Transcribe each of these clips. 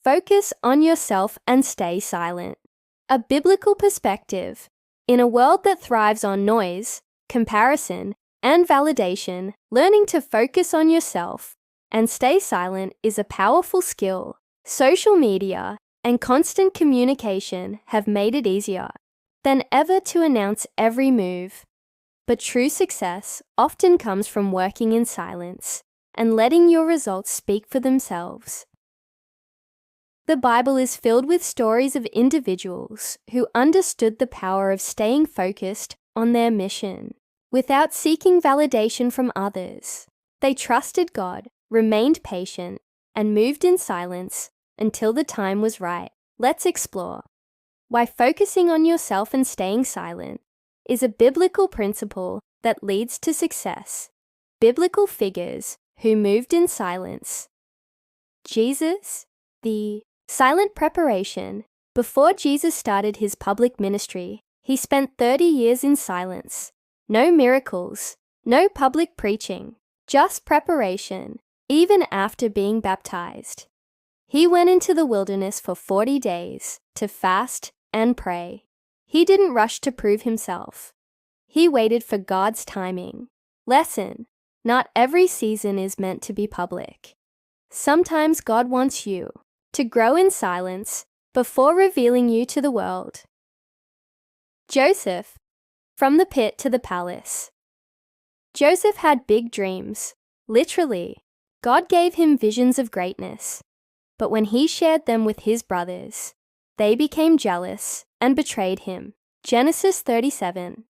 Focus on yourself and stay silent. A biblical perspective. In a world that thrives on noise, comparison, and validation, learning to focus on yourself and stay silent is a powerful skill. Social media and constant communication have made it easier than ever to announce every move. But true success often comes from working in silence and letting your results speak for themselves. The Bible is filled with stories of individuals who understood the power of staying focused on their mission without seeking validation from others. They trusted God, remained patient, and moved in silence until the time was right. Let's explore why focusing on yourself and staying silent is a biblical principle that leads to success. Biblical figures who moved in silence. Jesus, the silent preparation. Before Jesus started his public ministry, he spent 30 years in silence. No miracles, no public preaching, just preparation, even after being baptized. He went into the wilderness for 40 days to fast and pray. He didn't rush to prove himself. He waited for God's timing. Lesson: not every season is meant to be public. Sometimes God wants you to grow in silence before revealing you to the world. Joseph, from the pit to the palace. Joseph had big dreams. Literally, God gave him visions of greatness. But when he shared them with his brothers, they became jealous and betrayed him. Genesis 37.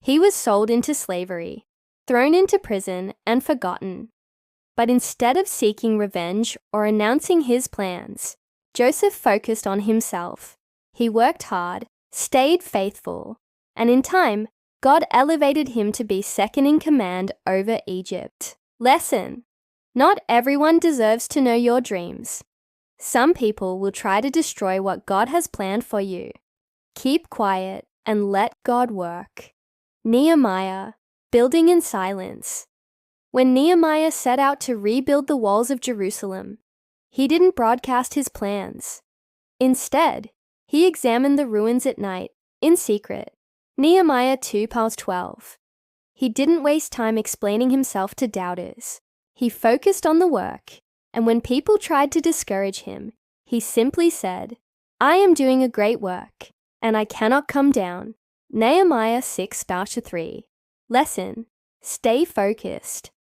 He was sold into slavery, thrown into prison, and forgotten. But instead of seeking revenge or announcing his plans, Joseph focused on himself. He worked hard, stayed faithful, and in time, God elevated him to be second in command over Egypt. Lesson: not everyone deserves to know your dreams. Some people will try to destroy what God has planned for you. Keep quiet and let God work. Nehemiah, building in silence. When Nehemiah set out to rebuild the walls of Jerusalem, he didn't broadcast his plans. Instead, he examined the ruins at night, in secret. Nehemiah 2:12. He didn't waste time explaining himself to doubters. He focused on the work, and when people tried to discourage him, he simply said, "I am doing a great work, and I cannot come down." Nehemiah 6:3. Lesson: stay focused.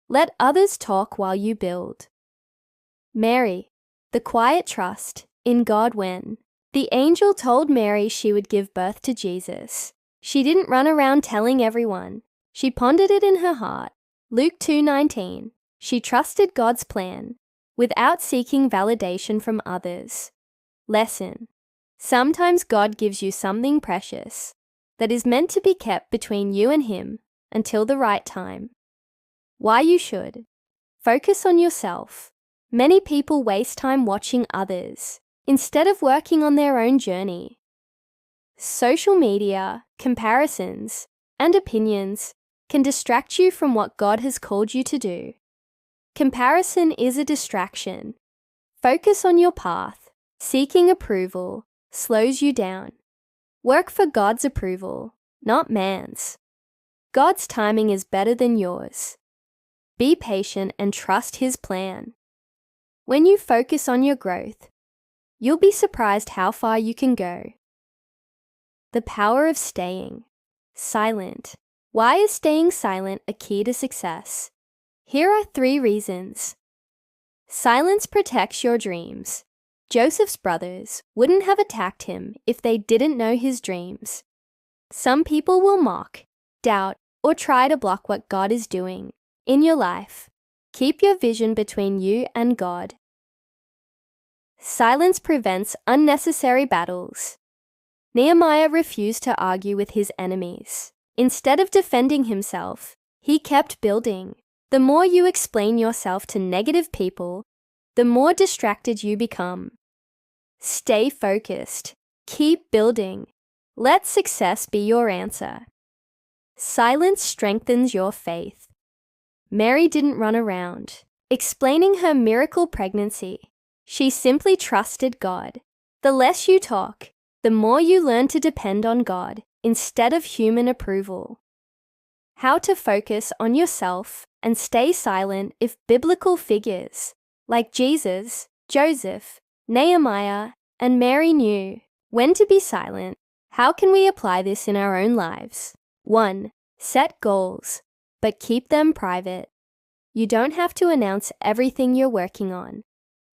Let others talk while you build. Mary, the quiet trust in God when the angel told Mary she would give birth to Jesus. She didn't run around telling everyone. She pondered it in her heart. Luke 2:19. She trusted God's plan without seeking validation from others. Lesson: sometimes God gives you something precious that is meant to be kept between you and Him until the right time. Why you should focus on yourself. Many people waste time watching others instead of working on their own journey. Social media, comparisons, and opinions can distract you from what God has called you to do. Comparison is a distraction. Focus on your path. Seeking approval slows you down. Work for God's approval, not man's. God's timing is better than yours. Be patient and trust His plan. When you focus on your growth, you'll be surprised how far you can go. The power of staying silent. Why is staying silent a key to success? Here are 3 reasons. Silence protects your dreams. Joseph's brothers wouldn't have attacked him if they didn't know his dreams. Some people will mock, doubt, or try to block what God is doing in your life. Keep your vision between you and God. Silence prevents unnecessary battles. Nehemiah refused to argue with his enemies. Instead of defending himself, he kept building. The more you explain yourself to negative people, the more distracted you become. Stay focused. Keep building. Let success be your answer. Silence strengthens your faith. Mary didn't run around explaining her miracle pregnancy. She simply trusted God. The less you talk, the more you learn to depend on God instead of human approval. How to focus on yourself and stay silent if biblical figures like Jesus, Joseph, Nehemiah, and Mary knew when to be silent. How can we apply this in our own lives? 1. Set goals, but keep them private. You don't have to announce everything you're working on.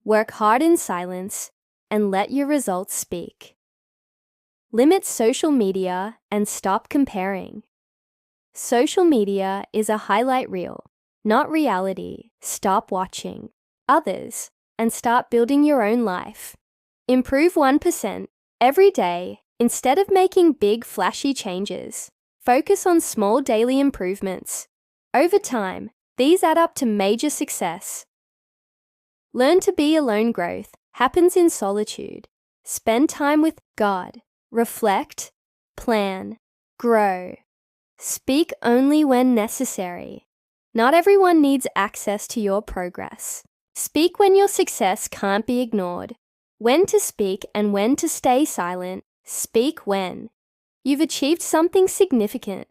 Work hard in silence and let your results speak. Limit social media and stop comparing. Social media is a highlight reel, not reality. Stop watching others and start building your own life. Improve 1% every day instead of making big, flashy changes. Focus on small daily improvements. Over time, these add up to major success. Learn to be alone. Growth happens in solitude. Spend time with God. Reflect, plan, grow. Speak only when necessary. Not everyone needs access to your progress. Speak when your success can't be ignored. When to speak and when to stay silent. Speak when you've achieved something significant.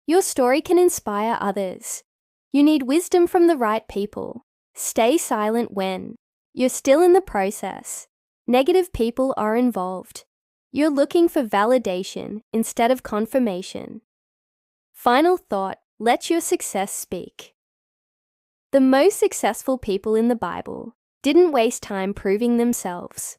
Your story can inspire others. You need wisdom from the right people. Stay silent when you're still in the process. Negative people are involved. You're looking for validation instead of confirmation. Final thought, let your success speak. The most successful people in the Bible didn't waste time proving themselves.